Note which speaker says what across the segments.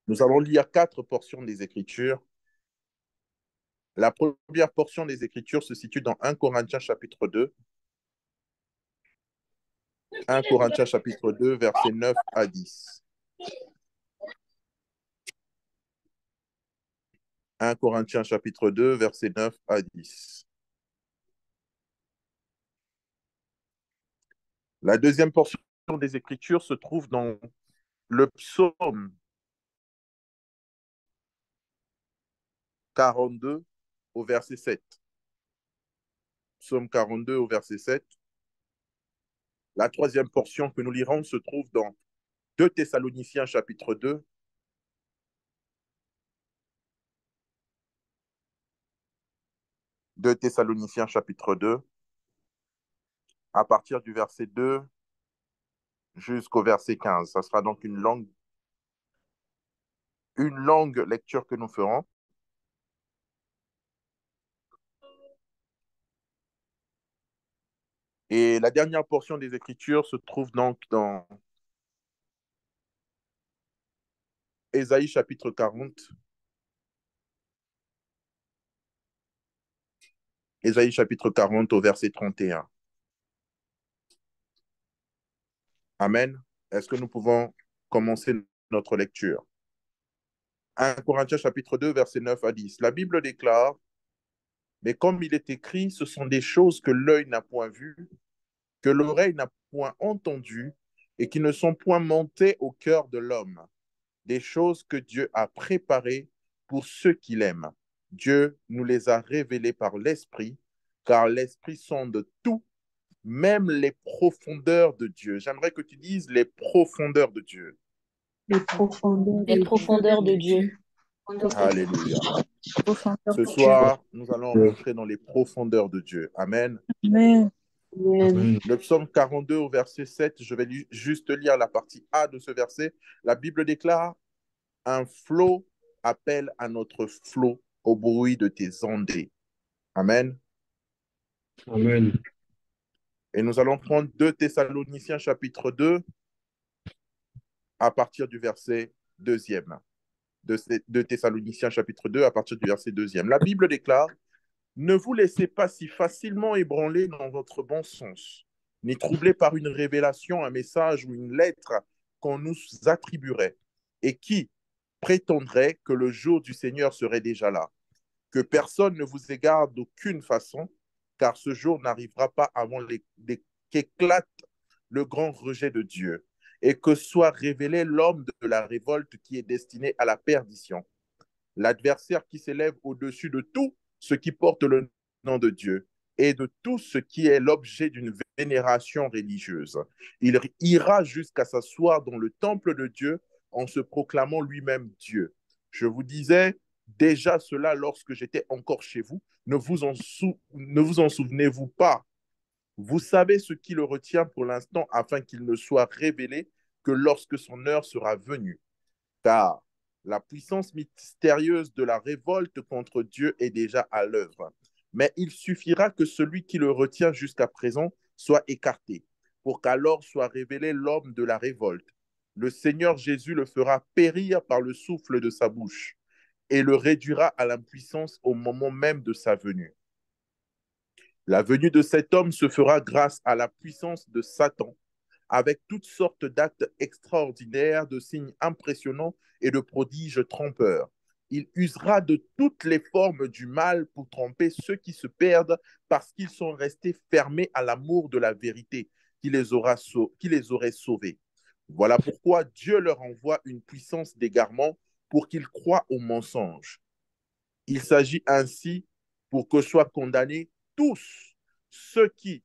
Speaker 1: Nous allons lire 4 portions des Écritures. La première portion des Écritures se situe dans 1 Corinthiens chapitre 2. 1 Corinthiens chapitre 2, versets 9 à 10. 1 Corinthiens chapitre 2, versets 9 à 10. La deuxième portion des Écritures se trouve dans le psaume 42 au verset 7. Psaume 42 au verset 7. La troisième portion que nous lirons se trouve dans 2 Thessaloniciens chapitre 2. 2 Thessaloniciens chapitre 2, à partir du verset 2 jusqu'au verset 15. Ça sera donc une longue lecture que nous ferons. Et la dernière portion des Écritures se trouve donc dans Ésaïe chapitre 40. Ésaïe chapitre 40 au verset 31. Amen. Est-ce que nous pouvons commencer notre lecture? 1 Corinthiens chapitre 2, verset 9 à 10. La Bible déclare, mais comme il est écrit, ce sont des choses que l'œil n'a point vues, que l'oreille n'a point entendues, et qui ne sont point montées au cœur de l'homme. Des choses que Dieu a préparées pour ceux qui l'aiment. Dieu nous les a révélées par l'Esprit, car l'Esprit sonde tout, même les profondeurs de Dieu. J'aimerais que tu dises les profondeurs de Dieu.
Speaker 2: Les profondeurs
Speaker 3: Les
Speaker 2: de
Speaker 3: profondeurs de Dieu.
Speaker 2: Dieu.
Speaker 1: Alléluia.
Speaker 3: Profondeurs
Speaker 1: Ce
Speaker 3: de Dieu.
Speaker 1: soir, nous allons rentrer dans les profondeurs de Dieu. Amen.
Speaker 3: Amen.
Speaker 2: Amen.
Speaker 1: Le psaume 42 au verset 7, je vais juste lire la partie A de ce verset. La Bible déclare, un flot appelle à notre flot au bruit de tes ondées. Amen.
Speaker 4: Amen.
Speaker 1: Et nous allons prendre 2 Thessaloniciens chapitre 2 à partir du verset 2e. 2 Thessaloniciens chapitre 2 à partir du verset 2e. La Bible déclare, ne vous laissez pas si facilement ébranler dans votre bon sens, ni troubler par une révélation, un message ou une lettre qu'on nous attribuerait, et qui prétendrait que le jour du Seigneur serait déjà là. Que personne ne vous égare d'aucune façon, car ce jour n'arrivera pas avant qu'éclate le grand rejet de Dieu, et que soit révélé l'homme de la révolte qui est destiné à la perdition, l'adversaire qui s'élève au-dessus de tout ce qui porte le nom de Dieu et de tout ce qui est l'objet d'une vénération religieuse. Il ira jusqu'à s'asseoir dans le temple de Dieu en se proclamant lui-même Dieu. Je vous disais déjà cela lorsque j'étais encore chez vous. Ne vous en souvenez-vous pas? Vous savez ce qui le retient pour l'instant afin qu'il ne soit révélé que lorsque son heure sera venue. Car la puissance mystérieuse de la révolte contre Dieu est déjà à l'œuvre. Mais il suffira que celui qui le retient jusqu'à présent soit écarté, pour qu'alors soit révélé l'homme de la révolte. Le Seigneur Jésus le fera périr par le souffle de sa bouche et le réduira à l'impuissance au moment même de sa venue. La venue de cet homme se fera grâce à la puissance de Satan, avec toutes sortes d'actes extraordinaires, de signes impressionnants et de prodiges trompeurs. Il usera de toutes les formes du mal pour tromper ceux qui se perdent parce qu'ils sont restés fermés à l'amour de la vérité qui les aurait sauvés. Voilà pourquoi Dieu leur envoie une puissance d'égarement pour qu'ils croient au mensonge. Il s'agit ainsi pour que soient condamnés tous ceux qui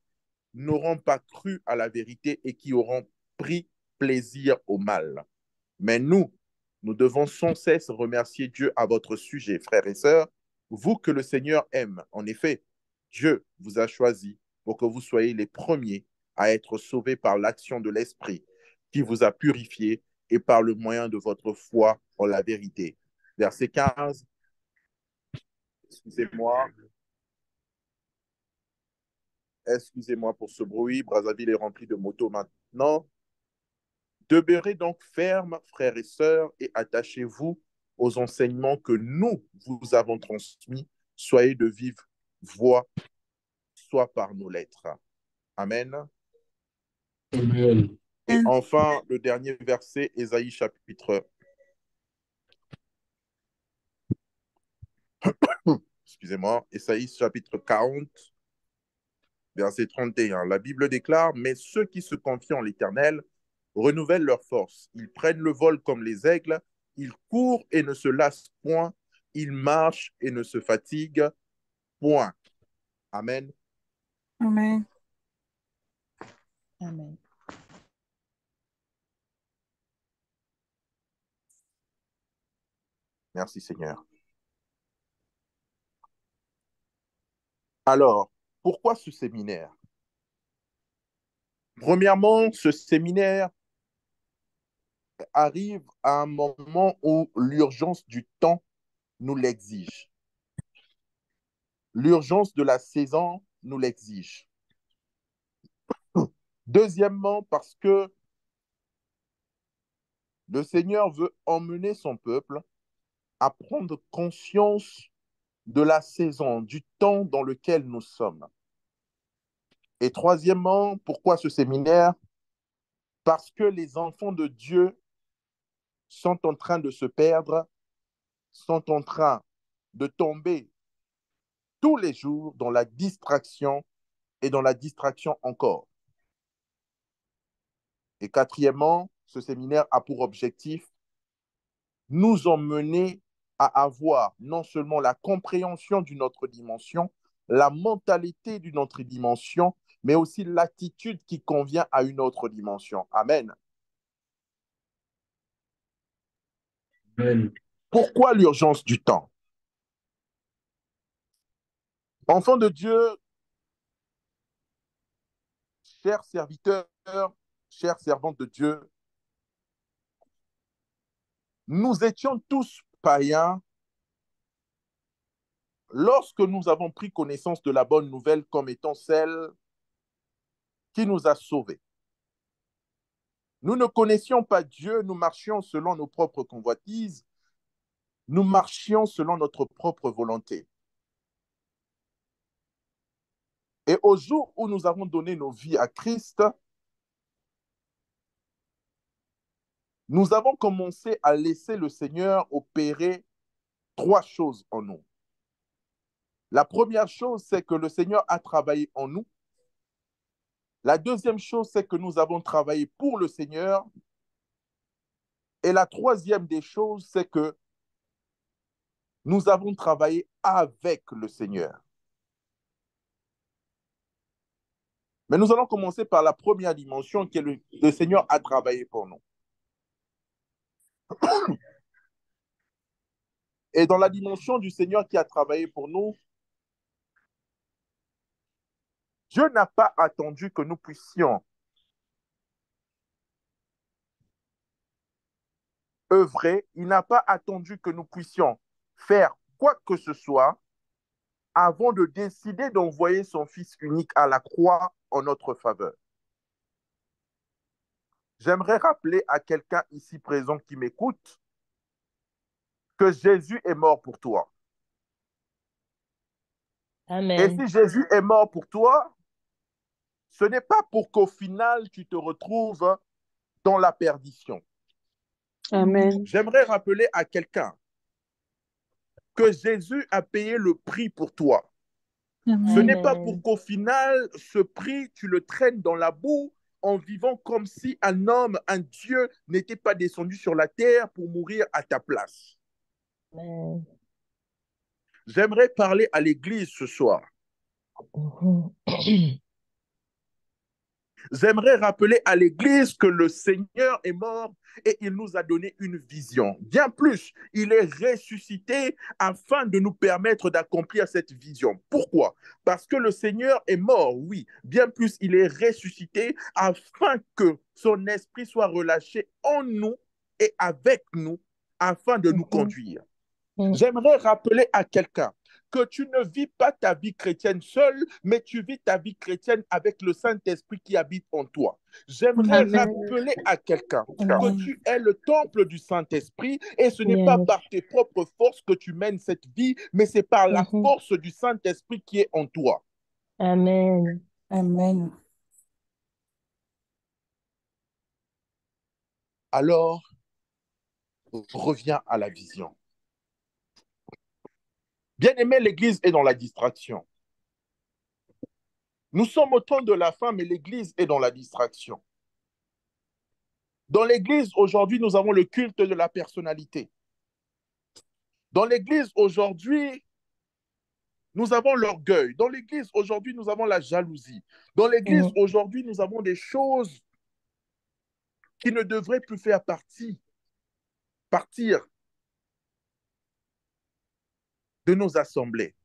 Speaker 1: n'auront pas cru à la vérité et qui auront pris plaisir au mal. Mais nous devons sans cesse remercier Dieu à votre sujet, frères et sœurs, vous que le Seigneur aime. En effet, Dieu vous a choisis pour que vous soyez les premiers à être sauvés par l'action de l'Esprit qui vous a purifiés et par le moyen de votre foi en la vérité. Verset 15, excusez-moi, excusez-moi pour ce bruit, Brazzaville est rempli de motos maintenant. Demeurez donc fermes, frères et sœurs, et attachez-vous aux enseignements que nous vous avons transmis. Soyez de vive voix, soit par nos lettres. Amen.
Speaker 4: Amen.
Speaker 1: Et enfin, le dernier verset, Ésaïe chapitre excusez-moi, Ésaïe chapitre 40, verset 31. La Bible déclare, mais ceux qui se confient en l'Éternel renouvellent leur force. Ils prennent le vol comme les aigles, ils courent et ne se lassent point, ils marchent et ne se fatiguent point. Amen.
Speaker 3: Amen.
Speaker 2: Amen.
Speaker 1: Merci Seigneur. Alors, pourquoi ce séminaire? Premièrement, ce séminaire arrive à un moment où l'urgence du temps nous l'exige. L'urgence de la saison nous l'exige. Deuxièmement, parce que le Seigneur veut emmener son peuple à prendre conscience de la saison, du temps dans lequel nous sommes. Et troisièmement, pourquoi ce séminaire? Parce que les enfants de Dieu sont en train de se perdre, sont en train de tomber tous les jours dans la distraction et dans la distraction encore. Et quatrièmement, ce séminaire a pour objectif nous emmener à avoir non seulement la compréhension d'une autre dimension, la mentalité d'une autre dimension, mais aussi l'attitude qui convient à une autre dimension. Amen.
Speaker 4: Amen.
Speaker 1: Pourquoi l'urgence du temps? Enfants de Dieu, chers serviteurs, chères servantes de Dieu, nous étions tous païens lorsque nous avons pris connaissance de la bonne nouvelle comme étant celle qui nous a sauvés. Nous ne connaissions pas Dieu, nous marchions selon nos propres convoitises, nous marchions selon notre propre volonté. Et au jour où nous avons donné nos vies à Christ, nous avons commencé à laisser le Seigneur opérer trois choses en nous. La première chose, c'est que le Seigneur a travaillé en nous. La deuxième chose, c'est que nous avons travaillé pour le Seigneur. Et la troisième des choses, c'est que nous avons travaillé avec le Seigneur. Mais nous allons commencer par la première dimension qui est le Seigneur a travaillé pour nous. Et dans la dimension du Seigneur qui a travaillé pour nous, Dieu n'a pas attendu que nous puissions œuvrer, il n'a pas attendu que nous puissions faire quoi que ce soit avant de décider d'envoyer son Fils unique à la croix en notre faveur. J'aimerais rappeler à quelqu'un ici présent qui m'écoute que Jésus est mort pour toi.
Speaker 2: Amen.
Speaker 1: Et si Jésus est mort pour toi, ce n'est pas pour qu'au final, tu te retrouves dans la perdition.
Speaker 2: Amen.
Speaker 1: J'aimerais rappeler à quelqu'un que Jésus a payé le prix pour toi. Ce n'est pas pour qu'au final, ce prix, tu le traînes dans la boue en vivant comme si un homme, un Dieu n'était pas descendu sur la terre pour mourir à ta place.
Speaker 2: Amen.
Speaker 1: J'aimerais parler à l'Église ce soir. J'aimerais rappeler à l'Église que le Seigneur est mort et il nous a donné une vision. Bien plus, il est ressuscité afin de nous permettre d'accomplir cette vision. Pourquoi? Parce que le Seigneur est mort, oui. Bien plus, il est ressuscité afin que son esprit soit relâché en nous et avec nous afin de nous conduire. J'aimerais rappeler à quelqu'un que tu ne vis pas ta vie chrétienne seule, mais tu vis ta vie chrétienne avec le Saint-Esprit qui habite en toi. J'aimerais
Speaker 2: Amen.
Speaker 1: rappeler à quelqu'un que
Speaker 3: Amen.
Speaker 1: tu es le temple du Saint-Esprit et ce n'est pas
Speaker 2: Yes.
Speaker 1: par tes propres forces que tu mènes cette vie, mais c'est par la
Speaker 2: Mhm.
Speaker 1: force du Saint-Esprit qui est en toi.
Speaker 2: Amen.
Speaker 3: Amen.
Speaker 1: Alors, reviens à la vision. Bien-aimé, l'Église est dans la distraction. Nous sommes au temps de la fin, mais l'Église est dans la distraction. Dans l'Église, aujourd'hui, nous avons le culte de la personnalité. Dans l'Église, aujourd'hui, nous avons l'orgueil. Dans l'Église, aujourd'hui, nous avons la jalousie. Dans l'Église,
Speaker 2: Mhm.
Speaker 1: aujourd'hui, nous avons des choses qui ne devraient plus faire partir de nos assemblées.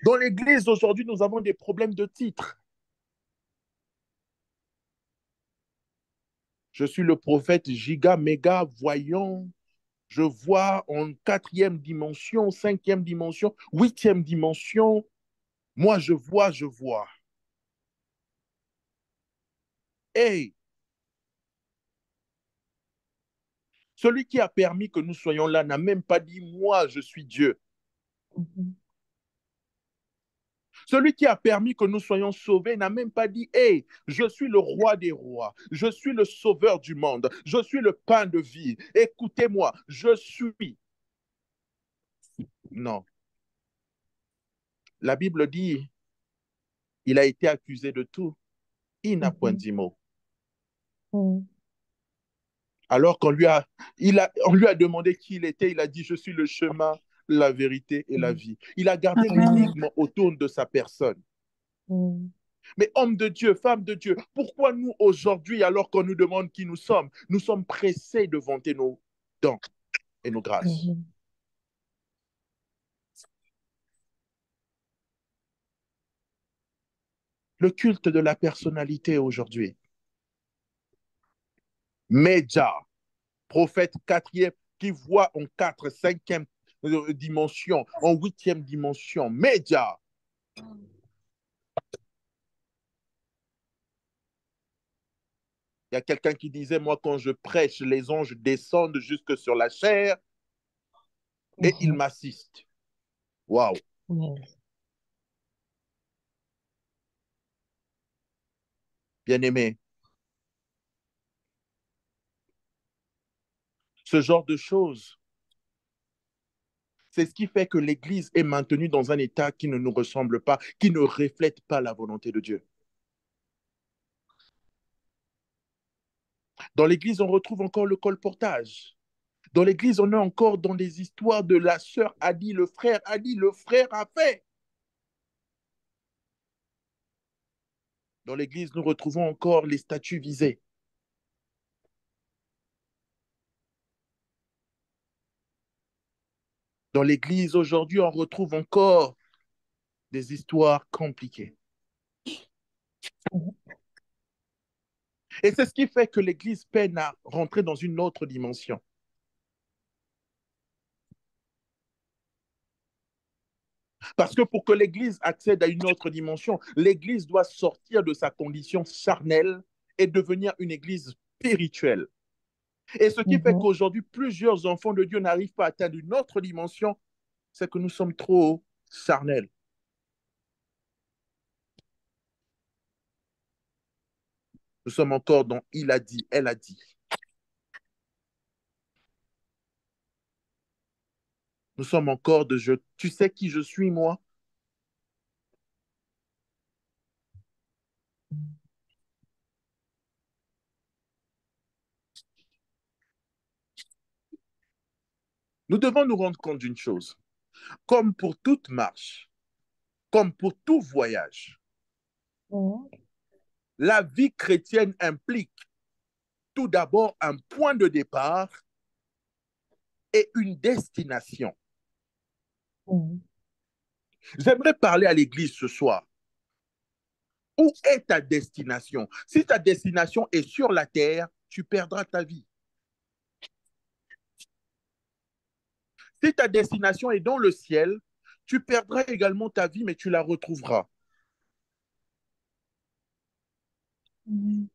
Speaker 1: Dans l'Église, aujourd'hui, nous avons des problèmes de titres. Je suis le prophète giga, méga, voyant. Je vois en 4e dimension, 5e dimension, 8e dimension. Moi, je vois, je vois. Hey, celui qui a permis que nous soyons là n'a même pas dit, moi, je suis Dieu.
Speaker 2: Mhm.
Speaker 1: Celui qui a permis que nous soyons sauvés n'a même pas dit, hey, je suis le roi des rois, je suis le sauveur du monde, je suis le pain de vie. Écoutez-moi, je suis. Non. La Bible dit, il a été accusé de tout. Il n'a point
Speaker 2: Mhm.
Speaker 1: dit mot.
Speaker 2: Mhm.
Speaker 1: Alors on lui a demandé qui il était, il a dit, je suis le chemin, la vérité et la vie. Il a gardé
Speaker 3: Amen.
Speaker 1: l'énigme autour de sa personne.
Speaker 2: Mhm.
Speaker 1: Mais homme de Dieu, femme de Dieu, pourquoi nous aujourd'hui, alors qu'on nous demande qui nous sommes pressés de vanter nos dons et nos grâces?
Speaker 2: Mhm.
Speaker 1: Le culte de la personnalité aujourd'hui. Média, prophète quatrième, qui voit en 4, 5e dimension, en 8e dimension. Média. Il y a quelqu'un qui disait, moi, quand je prêche, les anges descendent jusque sur la chair et ils
Speaker 2: Mhm.
Speaker 1: m'assistent. Waouh!
Speaker 2: Yes.
Speaker 1: Bien-aimé, ce genre de choses, c'est ce qui fait que l'Église est maintenue dans un état qui ne nous ressemble pas, qui ne reflète pas la volonté de Dieu. Dans l'Église, on retrouve encore le colportage. Dans l'Église, on est encore dans des histoires de la sœur a dit, le frère a dit, le frère a fait. Dans l'Église, nous retrouvons encore les statuts visés. Dans l'Église, aujourd'hui, on retrouve encore des histoires compliquées.
Speaker 2: Mhm.
Speaker 1: Et c'est ce qui fait que l'Église peine à rentrer dans une autre dimension. Parce que pour que l'Église accède à une autre dimension, l'Église doit sortir de sa condition charnelle et devenir une Église spirituelle. Et ce qui fait
Speaker 2: Mhm.
Speaker 1: qu'aujourd'hui, plusieurs enfants de Dieu n'arrivent pas à atteindre une autre dimension, c'est que nous sommes trop charnels. Nous sommes encore dans il a dit, elle a dit. Nous sommes encore de je. Tu sais qui je suis, moi? Nous devons nous rendre compte d'une chose. Comme pour toute marche, comme pour tout voyage,
Speaker 2: Mhm.
Speaker 1: la vie chrétienne implique tout d'abord un point de départ et une destination.
Speaker 2: Mhm.
Speaker 1: J'aimerais parler à l'Église ce soir. Où est ta destination? Si ta destination est sur la terre, tu perdras ta vie. Si ta destination est dans le ciel, tu perdras également ta vie, mais tu la retrouveras.
Speaker 2: Amen.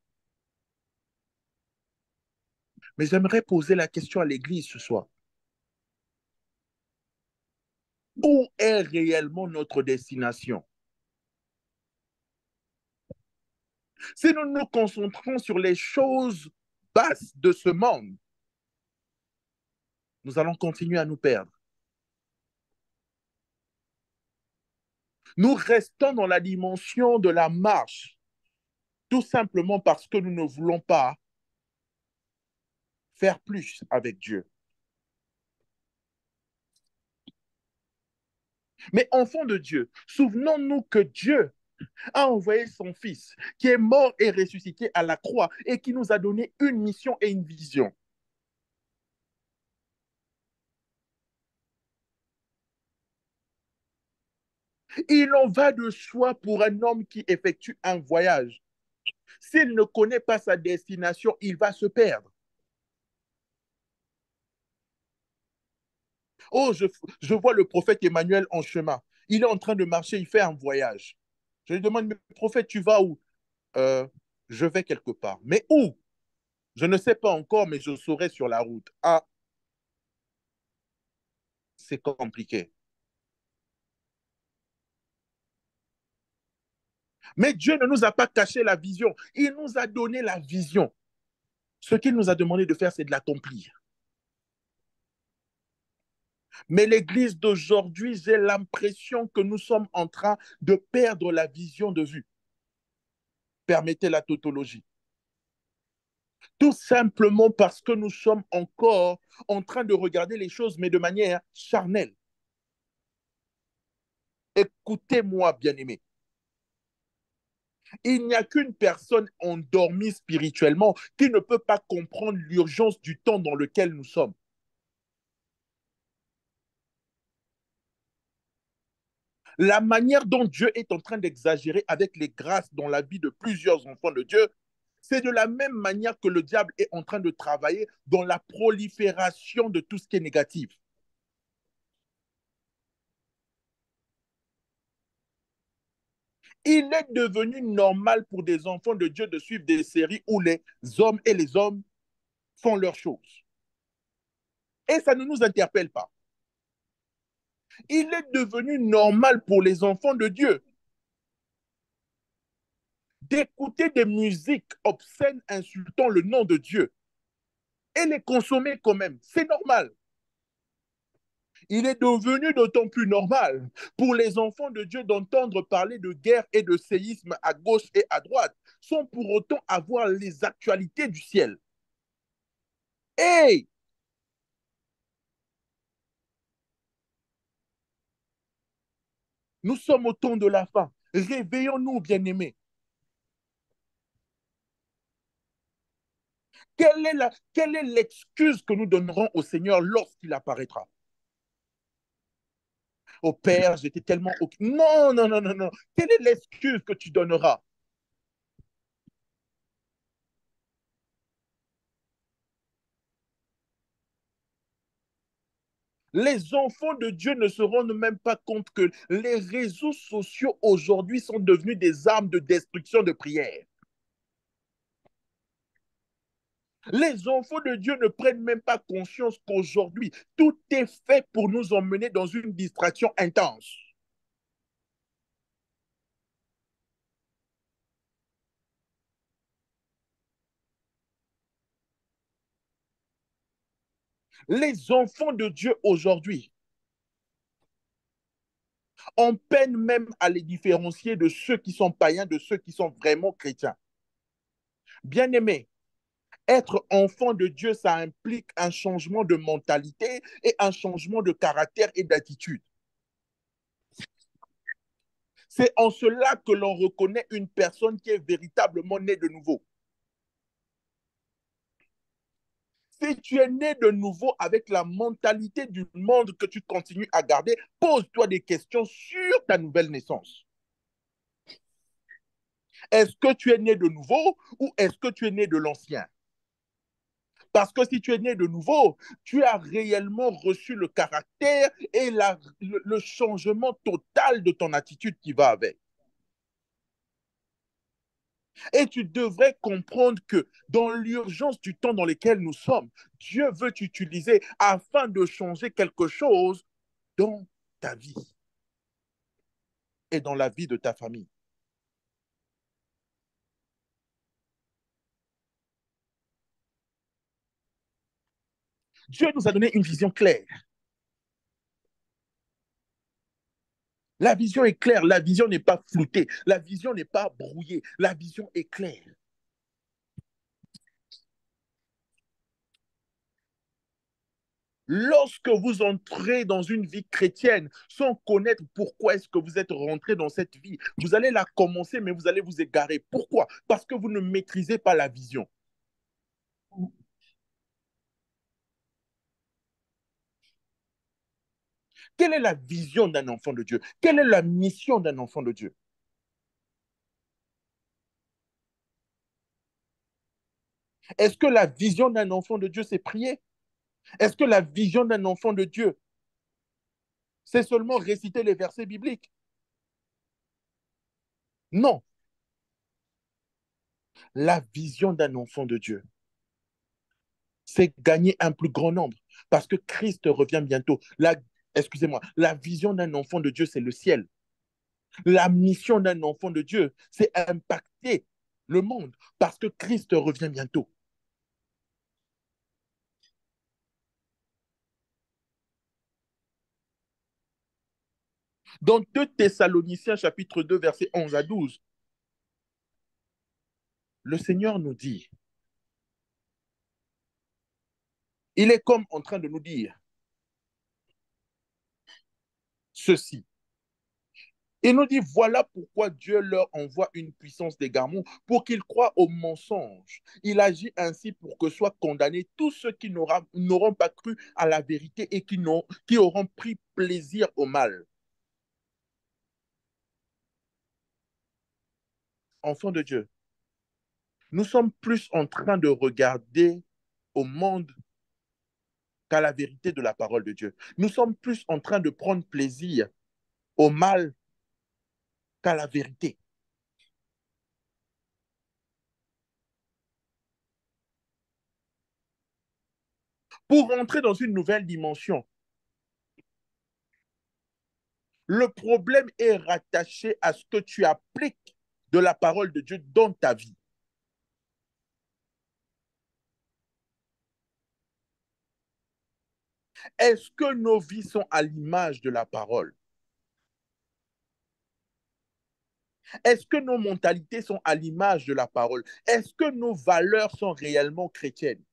Speaker 1: Mais j'aimerais poser la question à l'Église ce soir. Où est réellement notre destination? Si nous nous concentrons sur les choses basses de ce monde, nous allons continuer à nous perdre. Nous restons dans la dimension de la marche, tout simplement parce que nous ne voulons pas faire plus avec Dieu. Mais enfants de Dieu, souvenons-nous que Dieu a envoyé son Fils, qui est mort et ressuscité à la croix et qui nous a donné une mission et une vision. Il en va de soi pour un homme qui effectue un voyage. S'il ne connaît pas sa destination, il va se perdre. Oh, je vois le prophète Emmanuel en chemin. Il est en train de marcher, il fait un voyage. Je lui demande, mais prophète, tu vas où? Euh, je vais quelque part. Mais où? Je ne sais pas encore, mais je saurai sur la route. Ah, c'est compliqué. Mais Dieu ne nous a pas caché la vision. Il nous a donné la vision. Ce qu'il nous a demandé de faire, c'est de l'accomplir. Mais l'Église d'aujourd'hui, j'ai l'impression que nous sommes en train de perdre la vision de vue. Permettez la tautologie. Tout simplement parce que nous sommes encore en train de regarder les choses, mais de manière charnelle. Écoutez-moi, bien-aimés. Il n'y a qu'une personne endormie spirituellement qui ne peut pas comprendre l'urgence du temps dans lequel nous sommes. La manière dont Dieu est en train d'exagérer avec les grâces dans la vie de plusieurs enfants de Dieu, c'est de la même manière que le diable est en train de travailler dans la prolifération de tout ce qui est négatif. Il est devenu normal pour des enfants de Dieu de suivre des séries où les hommes et les hommes font leurs choses. Et ça ne nous interpelle pas. Il est devenu normal pour les enfants de Dieu d'écouter des musiques obscènes insultant le nom de Dieu et les consommer quand même. C'est normal. Il est devenu d'autant plus normal pour les enfants de Dieu d'entendre parler de guerre et de séisme à gauche et à droite, sans pour autant avoir les actualités du ciel. Hey! Nous sommes au temps de la fin. Réveillons-nous, bien-aimés. Quelle est l'excuse que nous donnerons au Seigneur lorsqu'il apparaîtra? Oh Père, j'étais tellement... Non, non, non, non, non. Quelle est l'excuse que tu donneras? Les enfants de Dieu ne se rendent même pas compte que les réseaux sociaux aujourd'hui sont devenus des armes de destruction de prière. Les enfants de Dieu ne prennent même pas conscience qu'aujourd'hui, tout est fait pour nous emmener dans une distraction intense. Les enfants de Dieu aujourd'hui, on peine même à les différencier de ceux qui sont païens, de ceux qui sont vraiment chrétiens. Bien-aimés, être enfant de Dieu, ça implique un changement de mentalité et un changement de caractère et d'attitude. C'est en cela que l'on reconnaît une personne qui est véritablement née de nouveau. Si tu es né de nouveau avec la mentalité du monde que tu continues à garder, pose-toi des questions sur ta nouvelle naissance. Est-ce que tu es né de nouveau ou est-ce que tu es né de l'ancien? Parce que si tu es né de nouveau, tu as réellement reçu le caractère et le changement total de ton attitude qui va avec. Et tu devrais comprendre que dans l'urgence du temps dans lequel nous sommes, Dieu veut t'utiliser afin de changer quelque chose dans ta vie et dans la vie de ta famille. Dieu nous a donné une vision claire. La vision est claire, la vision n'est pas floutée, la vision n'est pas brouillée, la vision est claire. Lorsque vous entrez dans une vie chrétienne sans connaître pourquoi est-ce que vous êtes rentré dans cette vie, vous allez la commencer, mais vous allez vous égarer. Pourquoi? Parce que vous ne maîtrisez pas la vision. Quelle est la vision d'un enfant de Dieu? Quelle est la mission d'un enfant de Dieu? Est-ce que la vision d'un enfant de Dieu, c'est prier? Est-ce que la vision d'un enfant de Dieu, c'est seulement réciter les versets bibliques? Non. La vision d'un enfant de Dieu, c'est gagner un plus grand nombre parce que Christ revient bientôt. Excusez-moi, la vision d'un enfant de Dieu, c'est le ciel. La mission d'un enfant de Dieu, c'est impacter le monde parce que Christ revient bientôt. Dans 2 Thessaloniciens chapitre 2, versets 11 à 12, le Seigneur nous dit, il est comme en train de nous dire ceci. Il nous dit, voilà pourquoi Dieu leur envoie une puissance d'égarement pour qu'ils croient au mensonge. Il agit ainsi pour que soient condamnés tous ceux qui n'auront pas cru à la vérité et qui auront pris plaisir au mal. Enfants de Dieu, nous sommes plus en train de regarder au monde qu'à la vérité de la parole de Dieu. Nous sommes plus en train de prendre plaisir au mal qu'à la vérité. Pour rentrer dans une nouvelle dimension, le problème est rattaché à ce que tu appliques de la parole de Dieu dans ta vie. Est-ce que nos vies sont à l'image de la parole? Est-ce que nos mentalités sont à l'image de la parole? Est-ce que nos valeurs sont réellement chrétiennes?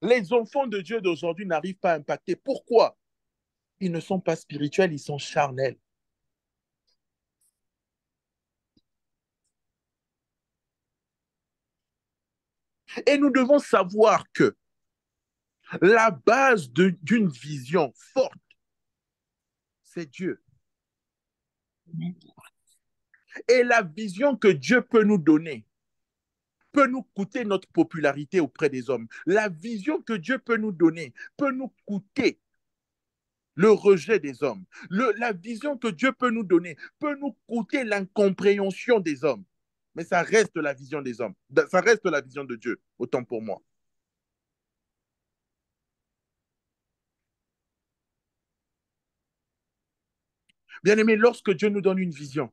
Speaker 1: Les enfants de Dieu d'aujourd'hui n'arrivent pas à impacter. Pourquoi? Ils ne sont pas spirituels, ils sont charnels. Et nous devons savoir que la base d'une vision forte, c'est Dieu. Et la vision que Dieu peut nous donner peut nous coûter notre popularité auprès des hommes. La vision que Dieu peut nous donner peut nous coûter le rejet des hommes. La vision que Dieu peut nous donner peut nous coûter l'incompréhension des hommes. Mais ça reste la vision des hommes. Ça reste la vision de Dieu, autant pour moi. Bien-aimé, lorsque Dieu nous donne une vision,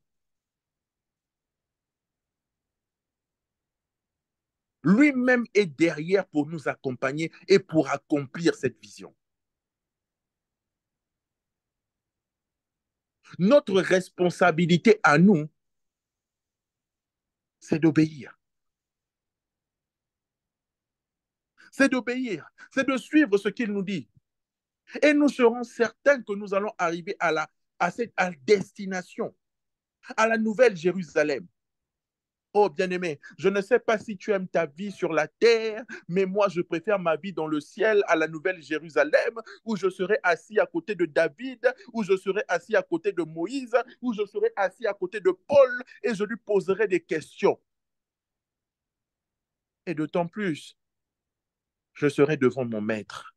Speaker 1: lui-même est derrière pour nous accompagner et pour accomplir cette vision. Notre responsabilité à nous, c'est d'obéir. C'est d'obéir, c'est de suivre ce qu'il nous dit. Et nous serons certains que nous allons arriver à cette destination, à la nouvelle Jérusalem. Oh, bien-aimé, je ne sais pas si tu aimes ta vie sur la terre, mais moi, je préfère ma vie dans le ciel à la Nouvelle Jérusalem, où je serai assis à côté de David, où je serai assis à côté de Moïse, où je serai assis à côté de Paul, et je lui poserai des questions. Et d'autant plus, je serai devant mon maître.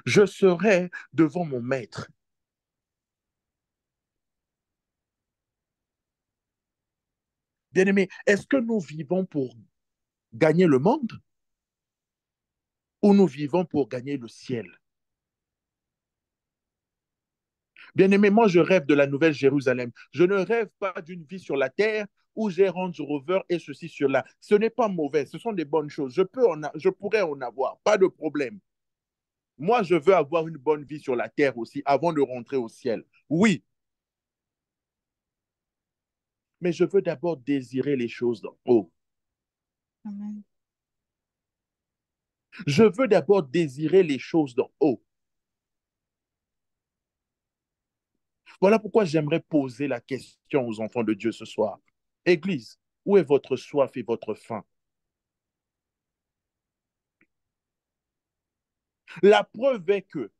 Speaker 1: Je serai devant mon maître. Bien-aimé, est-ce que nous vivons pour gagner le monde ou nous vivons pour gagner le ciel? Bien-aimé, moi, je rêve de la Nouvelle Jérusalem. Je ne rêve pas d'une vie sur la terre où j'ai Range Rover et ceci, cela. Ce n'est pas mauvais, ce sont des bonnes choses. Je pourrais en avoir, pas de problème. Moi, je veux avoir une bonne vie sur la terre aussi avant de rentrer au ciel. Oui, mais je veux d'abord désirer les choses d'en haut.
Speaker 3: Amen.
Speaker 1: Je veux d'abord désirer les choses d'en haut. Voilà pourquoi j'aimerais poser la question aux enfants de Dieu ce soir. Église, où est votre soif et votre faim? La preuve est que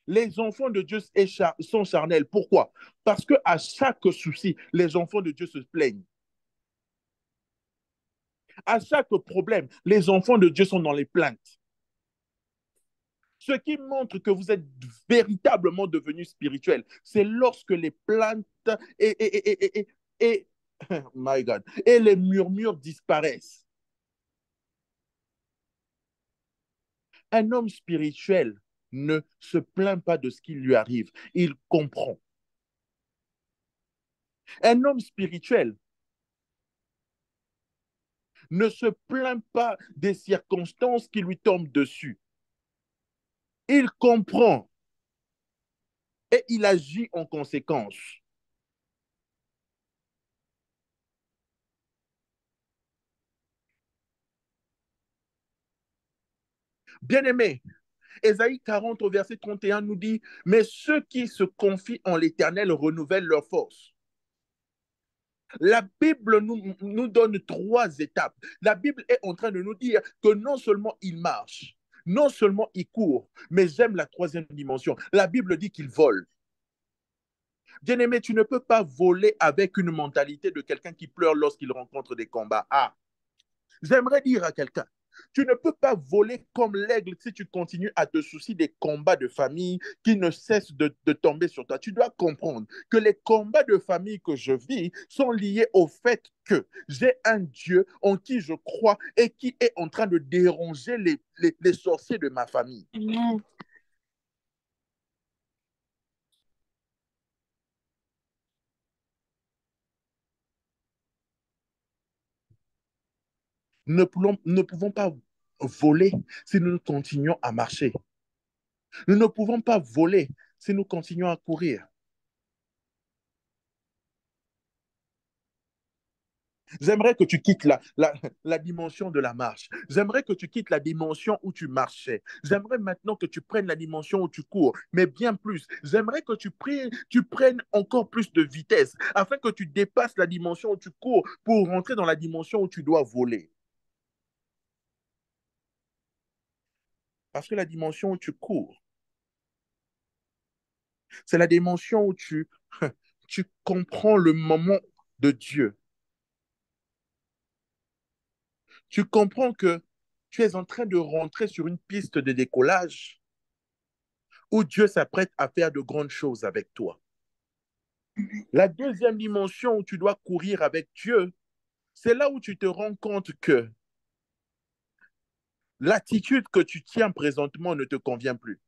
Speaker 1: les enfants de Dieu sont charnels. Pourquoi? Parce qu'à chaque souci, les enfants de Dieu se plaignent. À chaque problème, les enfants de Dieu sont dans les plaintes. Ce qui montre que vous êtes véritablement devenu spirituel, c'est lorsque les plaintes et my God, et les murmures disparaissent. Un homme spirituel ne se plaint pas de ce qui lui arrive, il comprend. Un homme spirituel ne se plaint pas des circonstances qui lui tombent dessus. Il comprend et il agit en conséquence. Bien-aimé, Ésaïe 40 au verset 31 nous dit, mais ceux qui se confient en l'Éternel renouvellent leur force. La Bible nous donne trois étapes. La Bible est en train de nous dire que non seulement il marche, non seulement il court, mais j'aime la troisième dimension. La Bible dit qu'il vole. Bien-aimé, tu ne peux pas voler avec une mentalité de quelqu'un qui pleure lorsqu'il rencontre des combats. Ah, j'aimerais dire à quelqu'un, tu ne peux pas voler comme l'aigle si tu continues à te soucier des combats de famille qui ne cessent de tomber sur toi. Tu dois comprendre que les combats de famille que je vis sont liés au fait que j'ai un Dieu en qui je crois et qui est en train de déranger les sorciers de ma famille.
Speaker 3: Amen.
Speaker 1: Nous ne pouvons pas voler si nous continuons à marcher. Nous ne pouvons pas voler si nous continuons à courir. J'aimerais que tu quittes la dimension de la marche. J'aimerais que tu quittes la dimension où tu marchais. J'aimerais maintenant que tu prennes la dimension où tu cours, mais bien plus. J'aimerais que tu prennes encore plus de vitesse afin que tu dépasses la dimension où tu cours pour rentrer dans la dimension où tu dois voler. Parce que la dimension où tu cours, c'est la dimension où tu comprends le moment de Dieu. Tu comprends que tu es en train de rentrer sur une piste de décollage où Dieu s'apprête à faire de grandes choses avec toi. La deuxième dimension où tu dois courir avec Dieu, c'est là où tu te rends compte que l'attitude que tu tiens présentement ne te convient plus.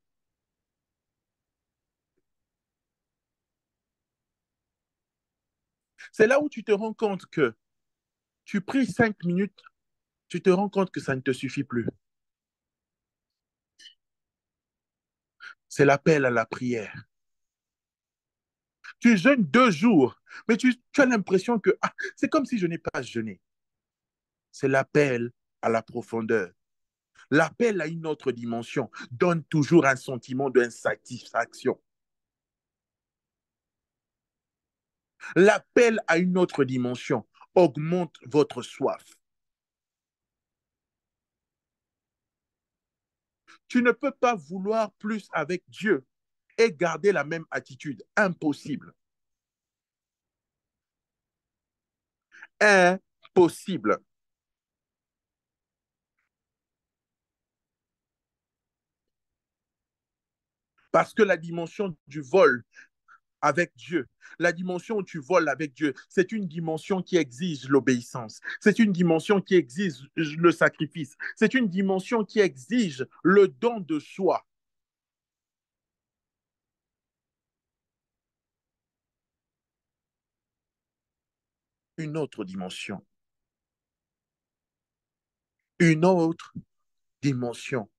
Speaker 1: C'est là où tu te rends compte que tu pries 5 minutes, tu te rends compte que ça ne te suffit plus. C'est l'appel à la prière. Tu jeûnes 2 jours, mais tu as l'impression que c'est comme si je n'ai pas jeûné. C'est l'appel à la profondeur. L'appel à une autre dimension donne toujours un sentiment d'insatisfaction. L'appel à une autre dimension augmente votre soif. Tu ne peux pas vouloir plus avec Dieu et garder la même attitude. Impossible. Impossible. Parce que la dimension du vol avec Dieu, la dimension où tu voles avec Dieu, c'est une dimension qui exige l'obéissance. C'est une dimension qui exige le sacrifice. C'est une dimension qui exige le don de soi. Une autre dimension. Une autre dimension.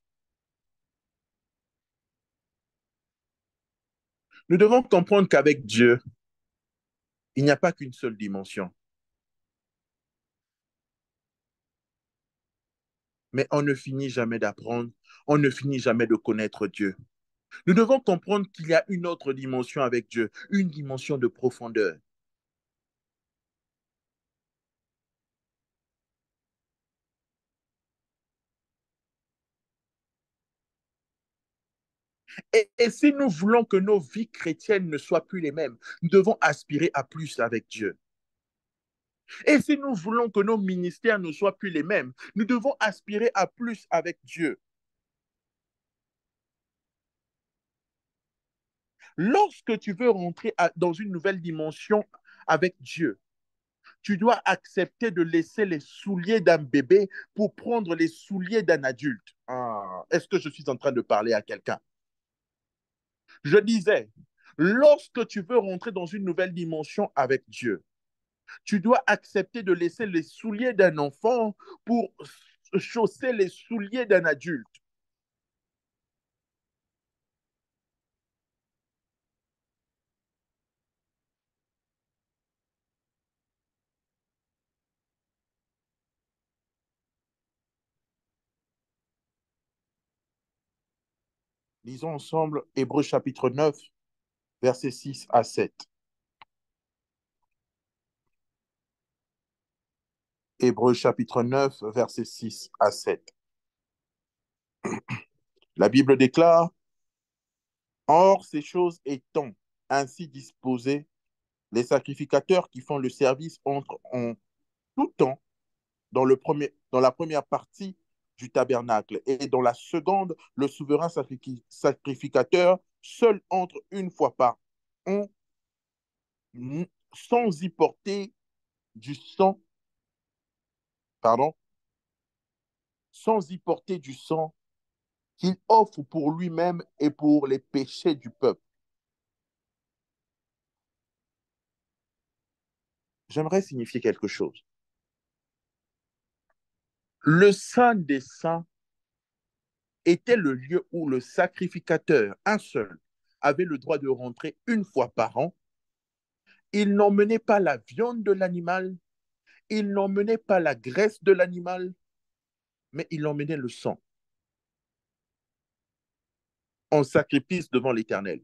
Speaker 1: Nous devons comprendre qu'avec Dieu, il n'y a pas qu'une seule dimension. Mais on ne finit jamais d'apprendre, on ne finit jamais de connaître Dieu. Nous devons comprendre qu'il y a une autre dimension avec Dieu, une dimension de profondeur. Et si nous voulons que nos vies chrétiennes ne soient plus les mêmes, nous devons aspirer à plus avec Dieu. Et si nous voulons que nos ministères ne soient plus les mêmes, nous devons aspirer à plus avec Dieu. Lorsque tu veux rentrer dans une nouvelle dimension avec Dieu, tu dois accepter de laisser les souliers d'un bébé pour prendre les souliers d'un adulte. Ah, est-ce que je suis en train de parler à quelqu'un? Je disais, lorsque tu veux rentrer dans une nouvelle dimension avec Dieu, tu dois accepter de laisser les souliers d'un enfant pour chausser les souliers d'un adulte. Lisons ensemble Hébreux chapitre 9, versets 6 à 7. Hébreux chapitre 9, versets 6 à 7. La Bible déclare, or, ces choses étant ainsi disposées, les sacrificateurs qui font le service entrent en tout temps dans la première partie du tabernacle et dans la seconde, le souverain sacrificateur seul entre une fois par an sans y porter du sang, pardon, sans y porter du sang qu'il offre pour lui-même et pour les péchés du peuple. J'aimerais signifier quelque chose. Le Saint des Saints était le lieu où le sacrificateur, un seul, avait le droit de rentrer une fois par an. Il n'emmenait pas la viande de l'animal, il n'emmenait pas la graisse de l'animal, mais il emmenait le sang en sacrifice devant l'Éternel.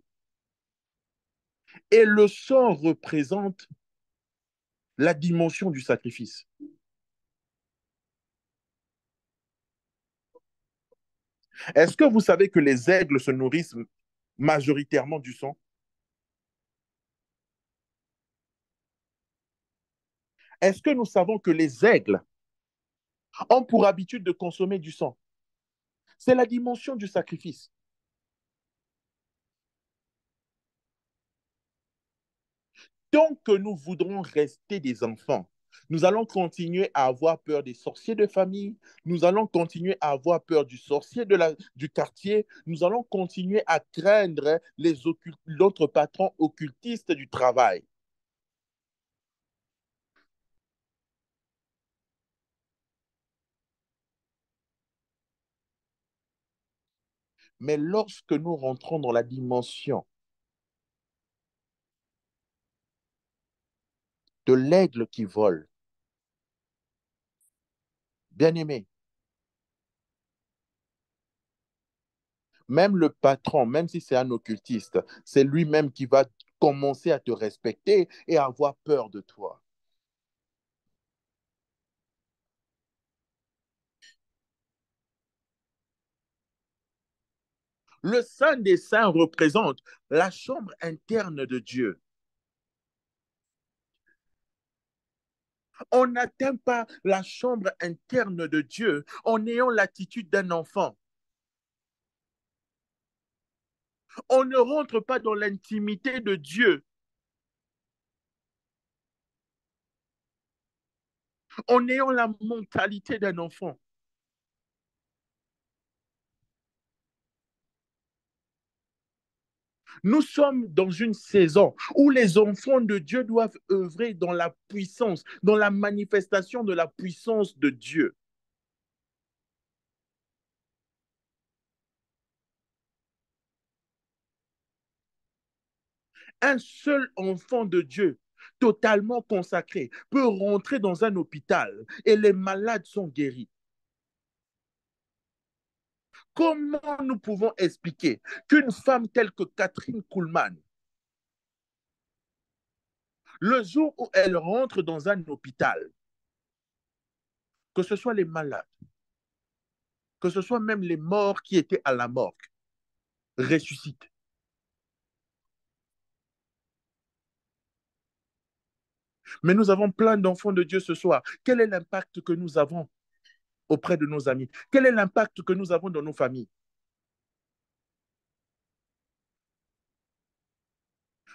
Speaker 1: Et le sang représente la dimension du sacrifice. Est-ce que vous savez que les aigles se nourrissent majoritairement du sang? Est-ce que nous savons que les aigles ont pour habitude de consommer du sang? C'est la dimension du sacrifice. Tant que nous voudrons rester des enfants, nous allons continuer à avoir peur des sorciers de famille, nous allons continuer à avoir peur du sorcier du quartier, nous allons continuer à craindre notre patron occultiste du travail. Mais lorsque nous rentrons dans la dimension de l'aigle qui vole, bien aimé, même le patron, même si c'est un occultiste, c'est lui-même qui va commencer à te respecter et à avoir peur de toi. Le Saint des Saints représente la chambre interne de Dieu. On n'atteint pas la chambre interne de Dieu en ayant l'attitude d'un enfant. On ne rentre pas dans l'intimité de Dieu en ayant la mentalité d'un enfant. Nous sommes dans une saison où les enfants de Dieu doivent œuvrer dans la puissance, dans la manifestation de la puissance de Dieu. Un seul enfant de Dieu totalement consacré peut rentrer dans un hôpital et les malades sont guéris. Comment nous pouvons expliquer qu'une femme telle que Catherine Kuhlman, le jour où elle rentre dans un hôpital, que ce soit les malades, que ce soit même les morts qui étaient à la morgue, ressuscitent? Mais nous avons plein d'enfants de Dieu ce soir. Quel est l'impact que nous avons auprès de nos amis? Quel est l'impact que nous avons dans nos familles?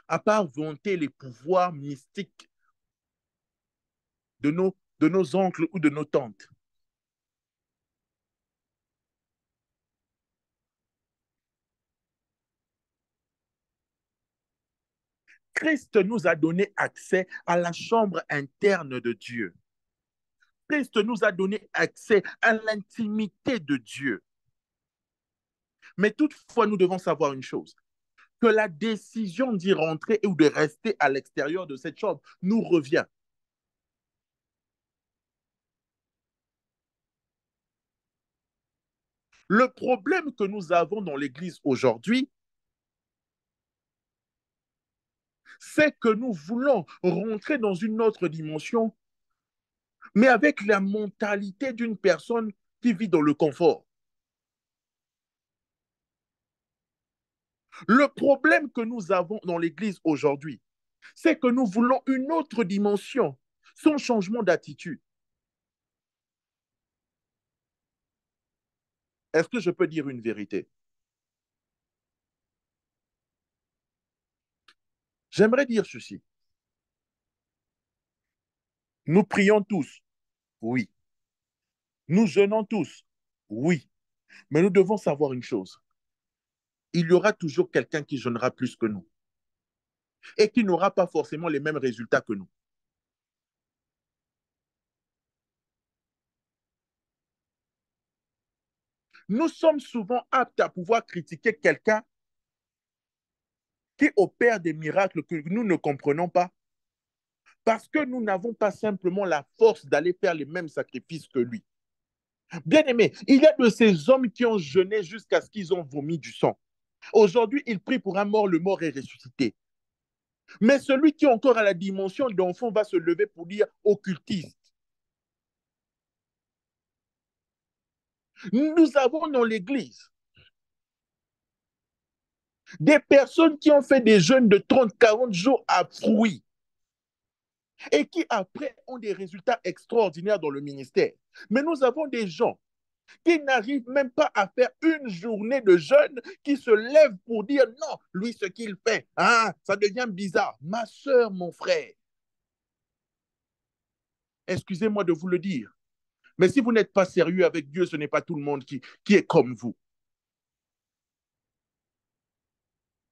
Speaker 1: À part vanter les pouvoirs mystiques de nos oncles ou de nos tantes. Christ nous a donné accès à la chambre interne de Dieu. Christ nous a donné accès à l'intimité de Dieu. Mais toutefois, nous devons savoir une chose, que la décision d'y rentrer ou de rester à l'extérieur de cette chambre nous revient. Le problème que nous avons dans l'Église aujourd'hui, c'est que nous voulons rentrer dans une autre dimension, mais avec la mentalité d'une personne qui vit dans le confort. Le problème que nous avons dans l'Église aujourd'hui, c'est que nous voulons une autre dimension, sans changement d'attitude. Est-ce que je peux dire une vérité? J'aimerais dire ceci. Nous prions tous, oui. Nous jeûnons tous, oui. Mais nous devons savoir une chose. Il y aura toujours quelqu'un qui jeûnera plus que nous et qui n'aura pas forcément les mêmes résultats que nous. Nous sommes souvent aptes à pouvoir critiquer quelqu'un qui opère des miracles que nous ne comprenons pas parce que nous n'avons pas simplement la force d'aller faire les mêmes sacrifices que lui. Bien aimé, il y a de ces hommes qui ont jeûné jusqu'à ce qu'ils ont vomi du sang. Aujourd'hui, ils prient pour un mort, le mort est ressuscité. Mais celui qui est encore à la dimension d'enfant va se lever pour dire occultiste. Nous avons dans l'Église des personnes qui ont fait des jeûnes de 30, 40 jours à fruits et qui après ont des résultats extraordinaires dans le ministère. Mais nous avons des gens qui n'arrivent même pas à faire une journée de jeûne, qui se lèvent pour dire non, lui, ce qu'il fait, hein, ça devient bizarre. Ma soeur, mon frère, excusez-moi de vous le dire, mais si vous n'êtes pas sérieux avec Dieu, ce n'est pas tout le monde qui est comme vous.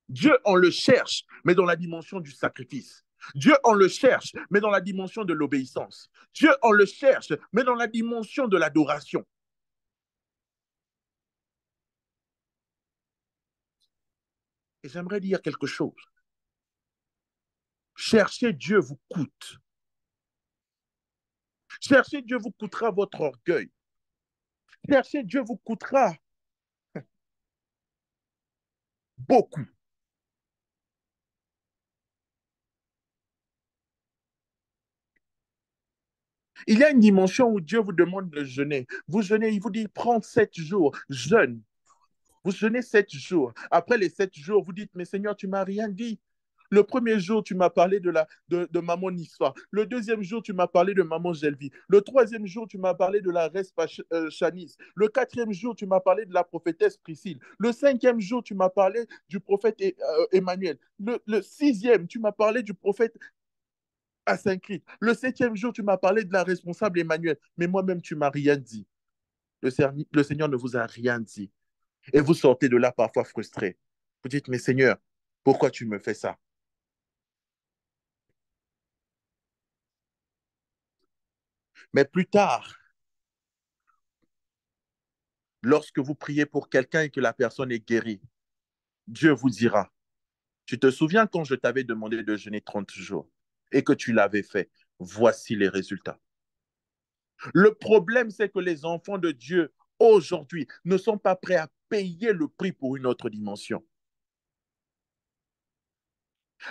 Speaker 1: Dieu, on le cherche, mais dans la dimension du sacrifice. Dieu, on le cherche, mais dans la dimension de l'obéissance. Dieu, on le cherche, mais dans la dimension de l'adoration. Et j'aimerais dire quelque chose. Chercher Dieu vous coûte. Chercher Dieu vous coûtera votre orgueil. Chercher Dieu vous coûtera beaucoup. Il y a une dimension où Dieu vous demande de jeûner. Vous jeûnez, il vous dit, prends 7 jours, jeûne. Vous jeûnez 7 jours. Après les 7 jours, vous dites, mais Seigneur, tu ne m'as rien dit. Le premier jour, tu m'as parlé de maman Nisfa. Le deuxième jour, tu m'as parlé de maman Gelvi. Le troisième jour, tu m'as parlé de la Respa Chanis. Le quatrième jour, tu m'as parlé de la prophétesse Priscille. Le cinquième jour, tu m'as parlé du prophète Emmanuel. Le sixième, tu m'as parlé du prophète à Saint-Christ. Le septième jour, tu m'as parlé de la responsable Emmanuel. Mais moi-même, tu ne m'as rien dit. Le Seigneur ne vous a rien dit. Et vous sortez de là parfois frustré. Vous dites, mais Seigneur, pourquoi tu me fais ça? Mais plus tard, lorsque vous priez pour quelqu'un et que la personne est guérie, Dieu vous dira, tu te souviens quand je t'avais demandé de jeûner 30 jours et que tu l'avais fait, voici les résultats. Le problème, c'est que les enfants de Dieu, aujourd'hui, ne sont pas prêts à payer le prix pour une autre dimension.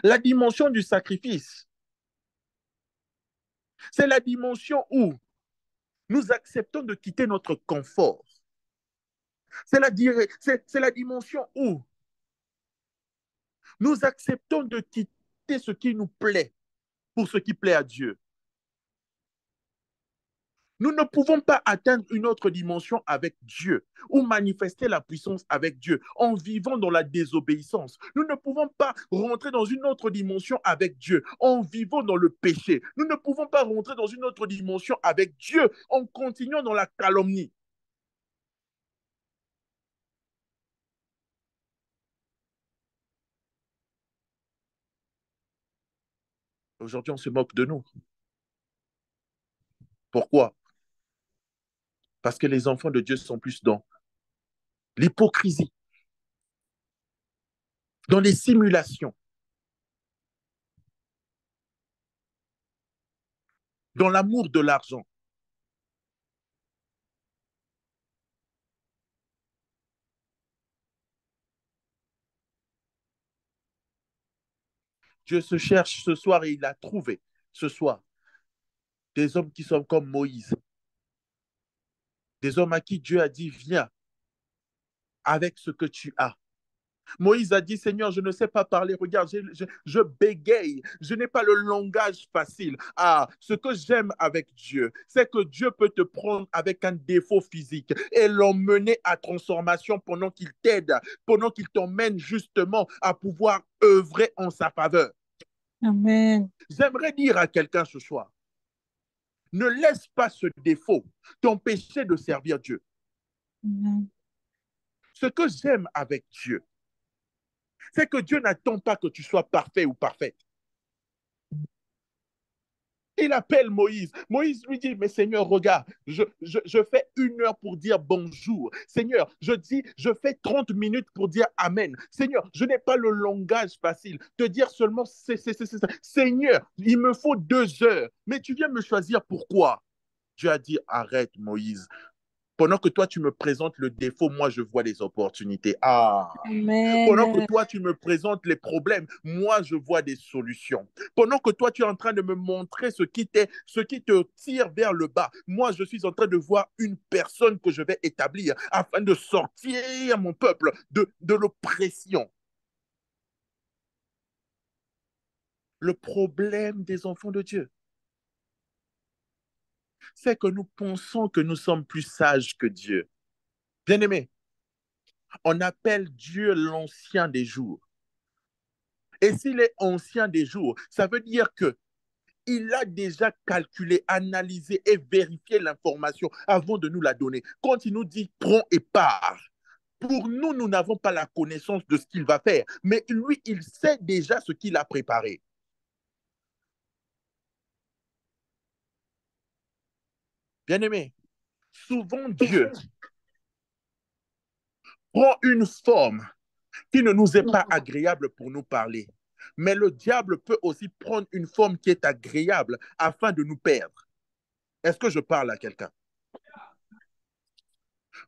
Speaker 1: La dimension du sacrifice, c'est la dimension où nous acceptons de quitter notre confort. C'est la dimension où nous acceptons de quitter ce qui nous plaît pour ce qui plaît à Dieu. Nous ne pouvons pas atteindre une autre dimension avec Dieu ou manifester la puissance avec Dieu en vivant dans la désobéissance. Nous ne pouvons pas rentrer dans une autre dimension avec Dieu en vivant dans le péché. Nous ne pouvons pas rentrer dans une autre dimension avec Dieu en continuant dans la calomnie. Aujourd'hui, on se moque de nous. Pourquoi? Parce que les enfants de Dieu sont plus dans l'hypocrisie, dans les simulations, dans l'amour de l'argent. Dieu se cherche ce soir et il a trouvé ce soir des hommes qui sont comme Moïse, des hommes à qui Dieu a dit, viens avec ce que tu as. Moïse a dit, Seigneur, je ne sais pas parler, regarde, je bégaye, je n'ai pas le langage facile. Ah, ce que j'aime avec Dieu, c'est que Dieu peut te prendre avec un défaut physique et l'emmener à transformation pendant qu'il t'aide, pendant qu'il t'emmène justement à pouvoir œuvrer en sa faveur.
Speaker 3: Amen.
Speaker 1: J'aimerais dire à quelqu'un ce soir, ne laisse pas ce défaut t'empêcher de servir Dieu.
Speaker 3: Amen.
Speaker 1: Ce que j'aime avec Dieu, c'est que Dieu n'attend pas que tu sois parfait ou parfaite. Il appelle Moïse. Moïse lui dit, mais Seigneur, regarde, je fais 1 heure pour dire bonjour. Seigneur, je fais 30 minutes pour dire amen. Seigneur, je n'ai pas le langage facile. Te dire seulement, Seigneur, il me faut 2 heures. Mais tu viens me choisir pourquoi? Dieu a dit, arrête Moïse. Pendant que toi, tu me présentes le défaut, moi, je vois les opportunités. Ah! Pendant que
Speaker 3: Amen.
Speaker 1: toi, tu me présentes les problèmes, moi, je vois des solutions. Pendant que toi, tu es en train de me montrer ce qui te tire vers le bas, moi, je suis en train de voir une personne que je vais établir afin de sortir mon peuple de l'oppression. Le problème des enfants de Dieu, c'est que nous pensons que nous sommes plus sages que Dieu. Bien-aimés, on appelle Dieu l'ancien des jours. Et s'il est ancien des jours, ça veut dire que il a déjà calculé, analysé et vérifié l'information avant de nous la donner. Quand il nous dit prends et pars, pour nous, nous n'avons pas la connaissance de ce qu'il va faire, mais lui, il sait déjà ce qu'il a préparé. Bien-aimé, souvent Dieu prend une forme qui ne nous est pas agréable pour nous parler. Mais le diable peut aussi prendre une forme qui est agréable afin de nous perdre. Est-ce que je parle à quelqu'un?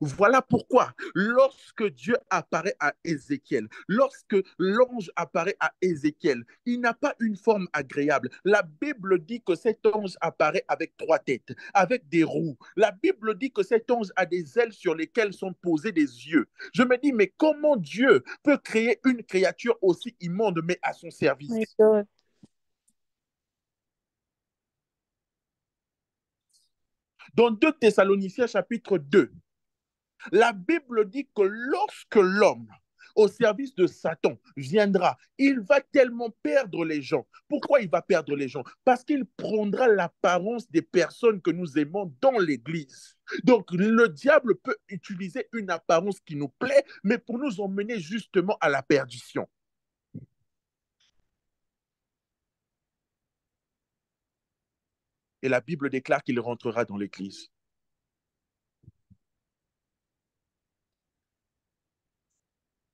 Speaker 1: Voilà pourquoi, lorsque Dieu apparaît à Ézéchiel, lorsque l'ange apparaît à Ézéchiel, il n'a pas une forme agréable. La Bible dit que cet ange apparaît avec 3 têtes, avec des roues. La Bible dit que cet ange a des ailes sur lesquelles sont posés des yeux. Je me dis, mais comment Dieu peut créer une créature aussi immonde, mais à son service?
Speaker 3: My God.
Speaker 1: Dans 2 Thessaloniciens chapitre 2, la Bible dit que lorsque l'homme au service de Satan viendra, il va tellement perdre les gens. Pourquoi il va perdre les gens? Parce qu'il prendra l'apparence des personnes que nous aimons dans l'Église. Donc, le diable peut utiliser une apparence qui nous plaît, mais pour nous emmener justement à la perdition. Et la Bible déclare qu'il rentrera dans l'Église.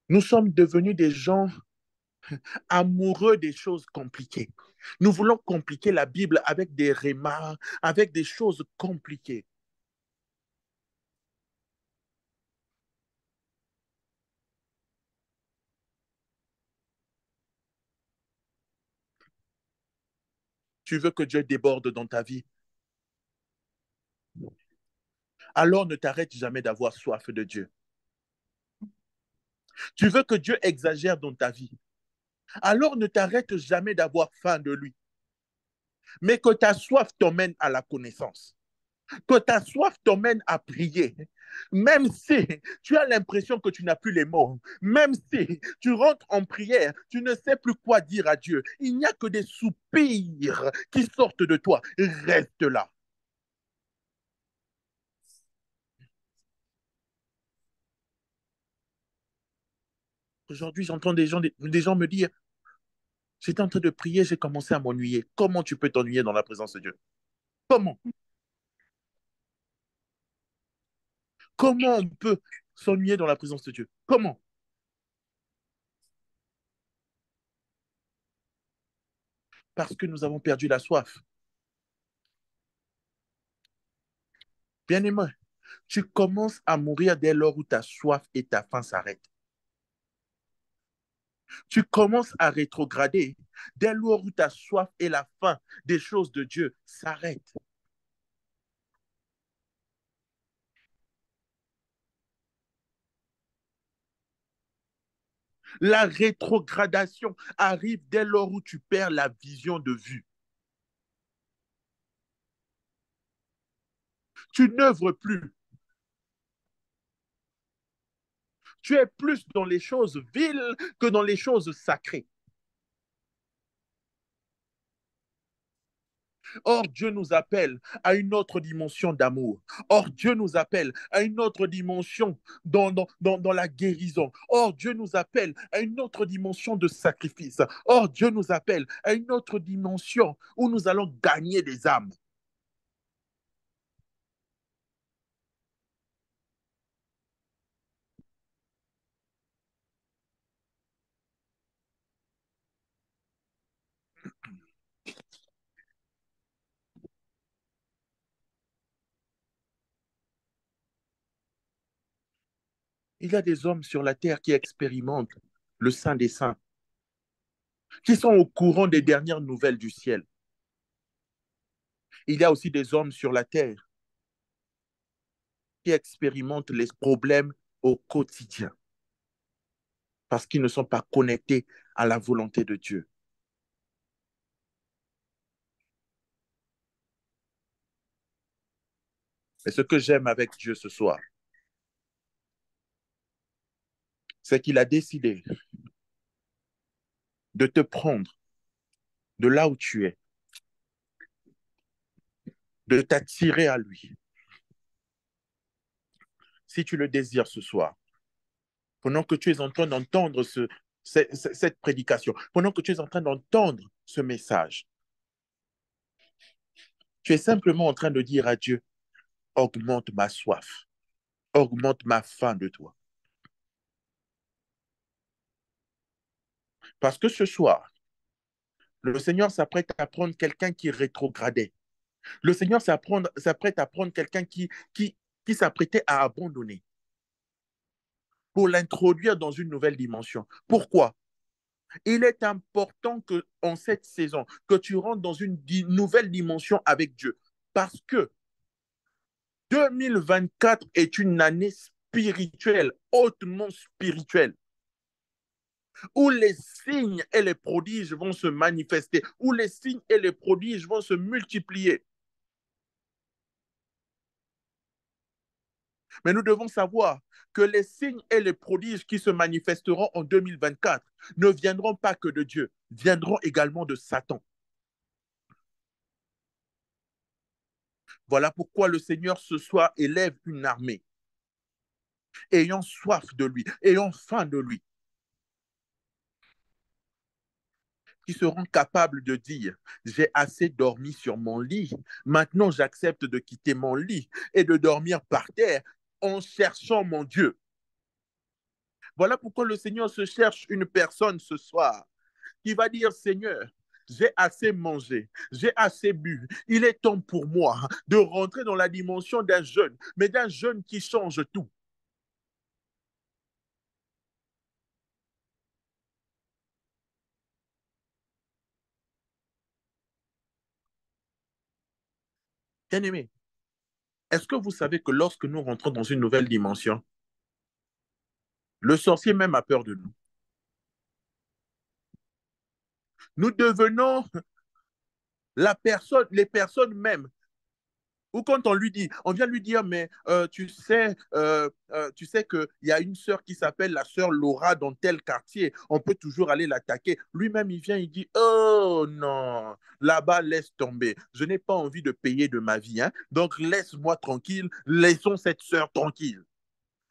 Speaker 1: Nous sommes devenus des gens amoureux des choses compliquées. Nous voulons compliquer la Bible avec des rémas, avec des choses compliquées. Tu veux que Dieu déborde dans ta vie? Alors ne t'arrête jamais d'avoir soif de Dieu. Tu veux que Dieu exagère dans ta vie? Alors ne t'arrête jamais d'avoir faim de lui. Mais que ta soif t'emmène à la connaissance. Que ta soif t'emmène à prier. Même si tu as l'impression que tu n'as plus les mots, même si tu rentres en prière, tu ne sais plus quoi dire à Dieu. Il n'y a que des soupirs qui sortent de toi. Reste là. Aujourd'hui, j'entends des gens me dire, j'étais en train de prier, j'ai commencé à m'ennuyer. Comment tu peux t'ennuyer dans la présence de Dieu? Comment? Comment on peut s'ennuyer dans la présence de Dieu? Comment? Parce que nous avons perdu la soif. Bien-aimé, tu commences à mourir dès lors où ta soif et ta faim s'arrêtent. Tu commences à rétrograder dès lors où ta soif et la faim des choses de Dieu s'arrêtent. La rétrogradation arrive dès lors où tu perds la vision de vue. Tu n'œuvres plus. Tu es plus dans les choses viles que dans les choses sacrées. Or, Dieu nous appelle à une autre dimension d'amour. Or, Dieu nous appelle à une autre dimension dans la guérison. Or, Dieu nous appelle à une autre dimension de sacrifice. Or, Dieu nous appelle à une autre dimension où nous allons gagner des âmes. Il y a des hommes sur la terre qui expérimentent le Saint des Saints, qui sont au courant des dernières nouvelles du ciel. Il y a aussi des hommes sur la terre qui expérimentent les problèmes au quotidien parce qu'ils ne sont pas connectés à la volonté de Dieu. Et ce que j'aime avec Dieu ce soir, c'est qu'il a décidé de te prendre de là où tu es, de t'attirer à lui. Si tu le désires ce soir, pendant que tu es en train d'entendre cette prédication, pendant que tu es en train d'entendre ce message, tu es simplement en train de dire à Dieu, augmente ma soif, augmente ma faim de toi. Parce que ce soir, le Seigneur s'apprête à prendre quelqu'un qui rétrogradait. Le Seigneur s'apprête à prendre quelqu'un qui qui s'apprêtait à abandonner pour l'introduire dans une nouvelle dimension. Pourquoi? Il est important que en cette saison, que tu rentres dans une nouvelle dimension avec Dieu. Parce que 2024 est une année spirituelle, hautement spirituelle, où les signes et les prodiges vont se manifester, où les signes et les prodiges vont se multiplier. Mais nous devons savoir que les signes et les prodiges qui se manifesteront en 2024 ne viendront pas que de Dieu, viendront également de Satan. Voilà pourquoi le Seigneur ce soir élève une armée, ayant soif de lui, ayant faim de lui, qui seront capables de dire, j'ai assez dormi sur mon lit, maintenant j'accepte de quitter mon lit et de dormir par terre en cherchant mon Dieu. Voilà pourquoi le Seigneur se cherche une personne ce soir qui va dire, Seigneur, j'ai assez mangé, j'ai assez bu. Il est temps pour moi de rentrer dans la dimension d'un jeûne, mais d'un jeûne qui change tout. Bien-aimé, est-ce que vous savez que lorsque nous rentrons dans une nouvelle dimension, le sorcier même a peur de nous. Nous devenons la personne, les personnes même. Ou quand on lui dit, on vient lui dire, mais tu sais qu'il y a une sœur qui s'appelle la sœur Laura dans tel quartier, on peut toujours aller l'attaquer. Lui-même, il vient, il dit, oh non, là-bas, laisse tomber. Je n'ai pas envie de payer de ma vie, hein. Donc laisse-moi tranquille, laissons cette sœur tranquille.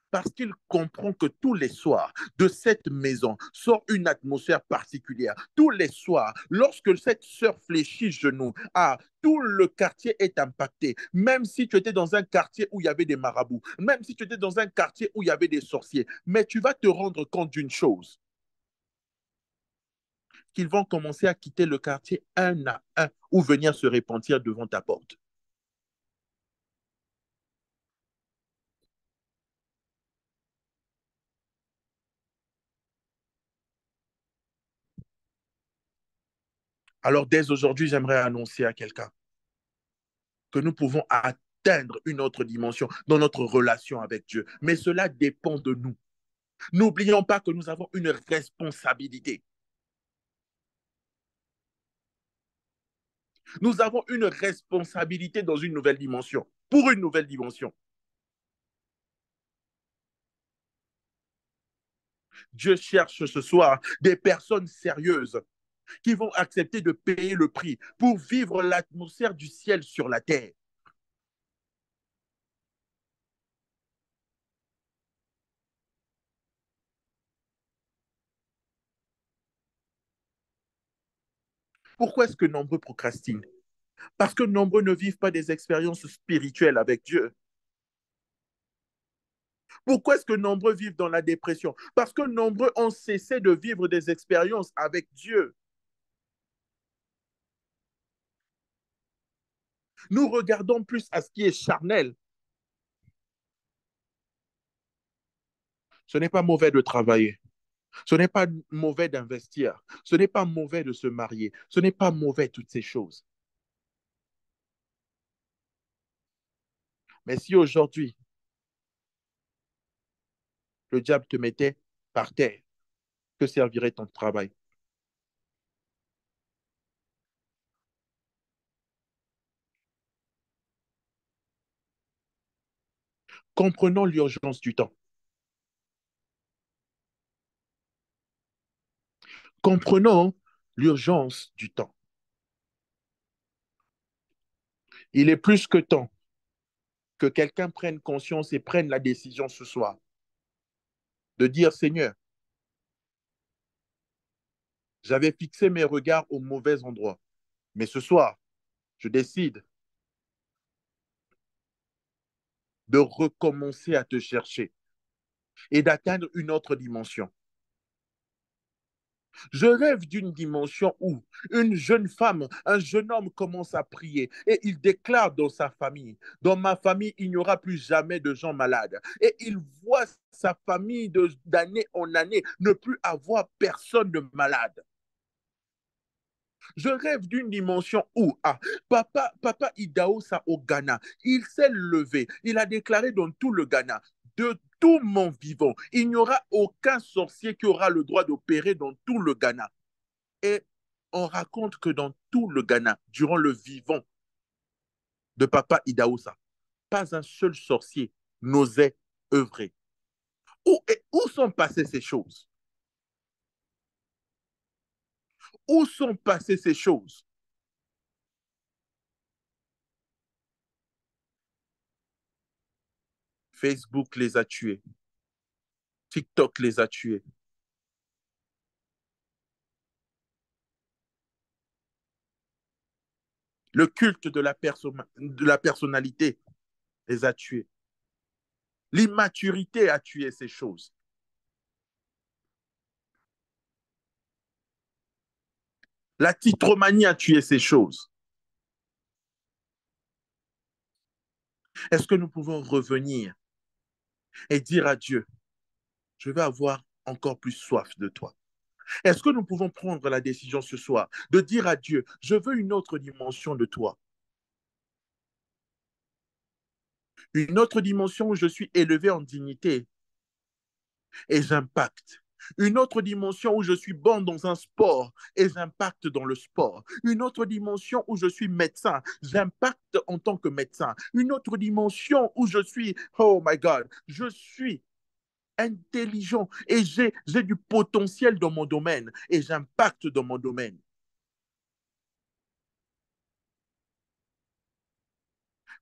Speaker 1: Parce qu'il comprend que tous les soirs de cette maison sort une atmosphère particulière. Tous les soirs, lorsque cette sœur fléchit genou, tout le quartier est impacté. Même si tu étais dans un quartier où il y avait des marabouts, même si tu étais dans un quartier où il y avait des sorciers, mais tu vas te rendre compte d'une chose, qu'ils vont commencer à quitter le quartier un à un ou venir se repentir devant ta porte. Alors dès aujourd'hui, j'aimerais annoncer à quelqu'un que nous pouvons atteindre une autre dimension dans notre relation avec Dieu. Mais cela dépend de nous. N'oublions pas que nous avons une responsabilité. Nous avons une responsabilité dans une nouvelle dimension, pour une nouvelle dimension. Dieu cherche ce soir des personnes sérieuses qui vont accepter de payer le prix pour vivre l'atmosphère du ciel sur la terre. Pourquoi est-ce que nombreux procrastinent? Parce que nombreux ne vivent pas des expériences spirituelles avec Dieu. Pourquoi est-ce que nombreux vivent dans la dépression? Parce que nombreux ont cessé de vivre des expériences avec Dieu. Nous regardons plus à ce qui est charnel. Ce n'est pas mauvais de travailler. Ce n'est pas mauvais d'investir. Ce n'est pas mauvais de se marier. Ce n'est pas mauvais toutes ces choses. Mais si aujourd'hui, le diable te mettait par terre, que servirait ton travail? Comprenons l'urgence du temps. Comprenons l'urgence du temps. Il est plus que temps que quelqu'un prenne conscience et prenne la décision ce soir de dire, Seigneur, j'avais fixé mes regards au mauvais endroit, mais ce soir, je décide de recommencer à te chercher et d'atteindre une autre dimension. Je rêve d'une dimension où une jeune femme, un jeune homme commence à prier et il déclare dans sa famille, dans ma famille, il n'y aura plus jamais de gens malades. Et il voit sa famille d'année en année ne plus avoir personne de malade. Je rêve d'une dimension où Papa Idaosa au Ghana, il s'est levé, il a déclaré dans tout le Ghana, de tout mon vivant, il n'y aura aucun sorcier qui aura le droit d'opérer dans tout le Ghana. Et on raconte que dans tout le Ghana, durant le vivant de Papa Idaosa, pas un seul sorcier n'osait œuvrer. Où sont passées ces choses? Où sont passées ces choses? Facebook les a tués. TikTok les a tués. Le culte de la personnalité les a tués. L'immaturité a tué ces choses. La titromanie a tué ces choses. Est-ce que nous pouvons revenir et dire à Dieu, je vais avoir encore plus soif de toi? Est-ce que nous pouvons prendre la décision ce soir de dire à Dieu, je veux une autre dimension de toi? Une autre dimension où je suis élevé en dignité et j'impacte. Une autre dimension où je suis bon dans un sport et j'impacte dans le sport. Une autre dimension où je suis médecin, j'impacte en tant que médecin. Une autre dimension où je suis, oh my God, je suis intelligent et j'ai du potentiel dans mon domaine et j'impacte dans mon domaine.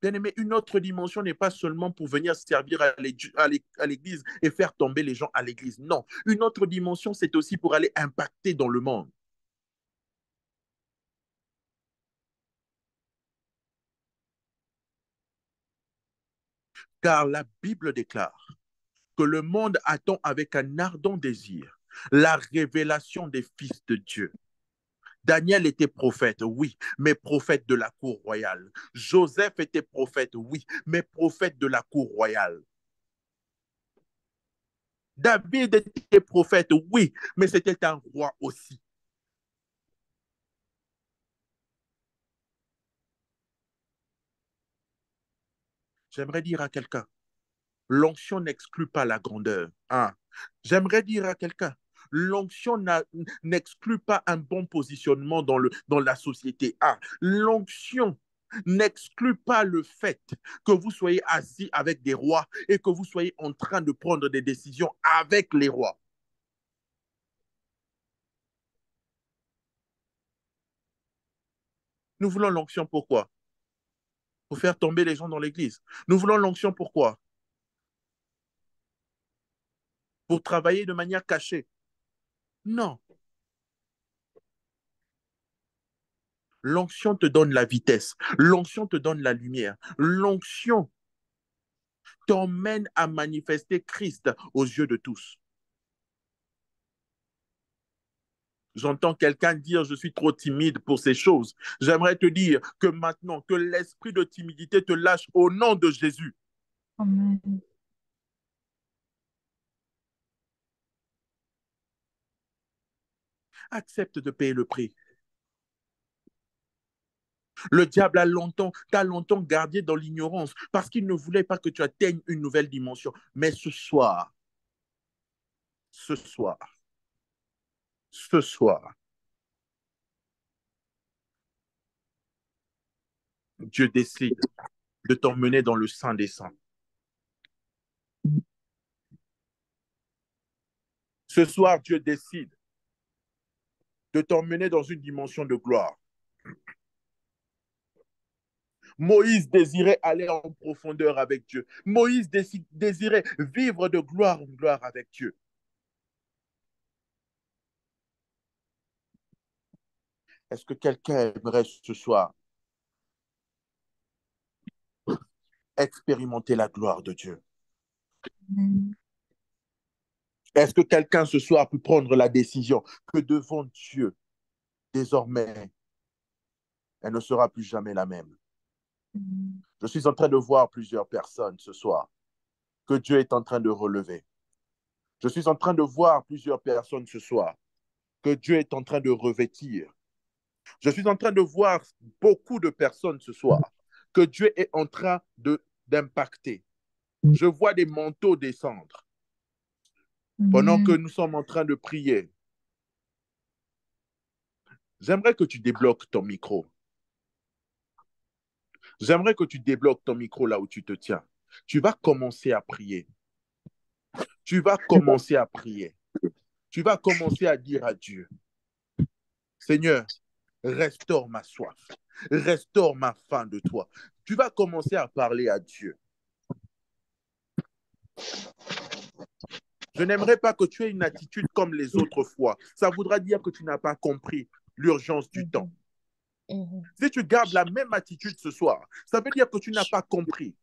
Speaker 1: Bien-aimé, une autre dimension n'est pas seulement pour venir servir à l'église et faire tomber les gens à l'église. Non, une autre dimension, c'est aussi pour aller impacter dans le monde. Car la Bible déclare que le monde attend avec un ardent désir la révélation des fils de Dieu. Daniel était prophète, oui, mais prophète de la cour royale. Joseph était prophète, oui, mais prophète de la cour royale. David était prophète, oui, mais c'était un roi aussi. J'aimerais dire à quelqu'un, l'onction n'exclut pas la grandeur. Hein? J'aimerais dire à quelqu'un, l'onction n'exclut pas un bon positionnement dans la société. Ah, l'onction n'exclut pas le fait que vous soyez assis avec des rois et que vous soyez en train de prendre des décisions avec les rois. Nous voulons l'onction pourquoi? Pour faire tomber les gens dans l'église. Nous voulons l'onction pourquoi? Pour travailler de manière cachée. Non. L'onction te donne la vitesse. L'onction te donne la lumière. L'onction t'emmène à manifester Christ aux yeux de tous. J'entends quelqu'un dire je suis trop timide pour ces choses. J'aimerais te dire que maintenant, que l'esprit de timidité te lâche au nom de Jésus.
Speaker 3: Amen.
Speaker 1: Accepte de payer le prix. Le diable t'a longtemps gardé dans l'ignorance parce qu'il ne voulait pas que tu atteignes une nouvelle dimension. Mais ce soir, ce soir, ce soir, Dieu décide de t'emmener dans le Saint des Saints. Ce soir, Dieu décide de t'emmener dans une dimension de gloire. Moïse désirait aller en profondeur avec Dieu. Moïse désirait vivre de gloire en gloire avec Dieu. Est-ce que quelqu'un aimerait ce soir expérimenter la gloire de Dieu?
Speaker 3: Amen.
Speaker 1: Est-ce que quelqu'un ce soir peut prendre la décision que devant Dieu, désormais, elle ne sera plus jamais la même? Je suis en train de voir plusieurs personnes ce soir que Dieu est en train de relever. Je suis en train de voir plusieurs personnes ce soir que Dieu est en train de revêtir. Je suis en train de voir beaucoup de personnes ce soir que Dieu est en train d'impacter. Je vois des manteaux descendre pendant que nous sommes en train de prier. J'aimerais que tu débloques ton micro. J'aimerais que tu débloques ton micro là où tu te tiens. Tu vas commencer à prier. Tu vas commencer à prier. Tu vas commencer à dire à Dieu, Seigneur, restaure ma soif. Restaure ma faim de toi. Tu vas commencer à parler à Dieu. Je n'aimerais pas que tu aies une attitude comme les autres fois. Ça voudra dire que tu n'as pas compris l'urgence du temps. Si tu gardes la même attitude ce soir, ça veut dire que tu n'as pas compris.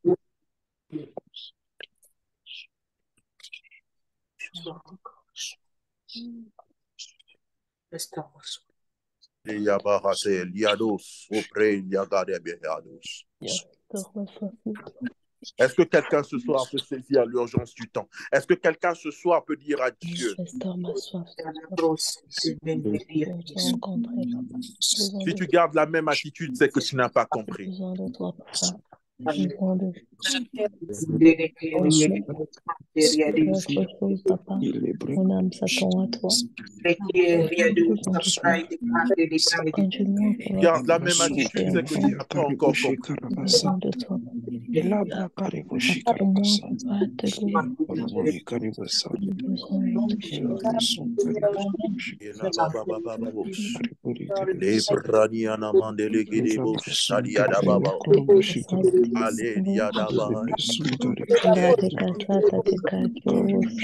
Speaker 1: Est-ce que quelqu'un ce soir peut saisir l'urgence du temps? Est-ce que quelqu'un ce soir peut dire à Dieu,
Speaker 2: Restaure ma soif.
Speaker 1: si tu gardes la même attitude, c'est que tu n'as pas compris.
Speaker 2: J'ai besoin de toi, papa. J'ai besoin de autre chose, papa. Mon âme s'attend à toi.
Speaker 1: Garde la même attitude, c'est que tu n'as pas encore compris.
Speaker 2: J'ai besoin de toi. Pour moi, papa, te louer.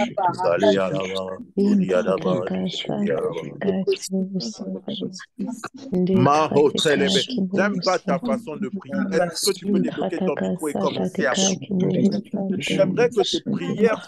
Speaker 1: J'aime pas ta façon de prier. Est-ce que tu peux débloquer ton micro et commencer à prier? J'aimerais que tes prières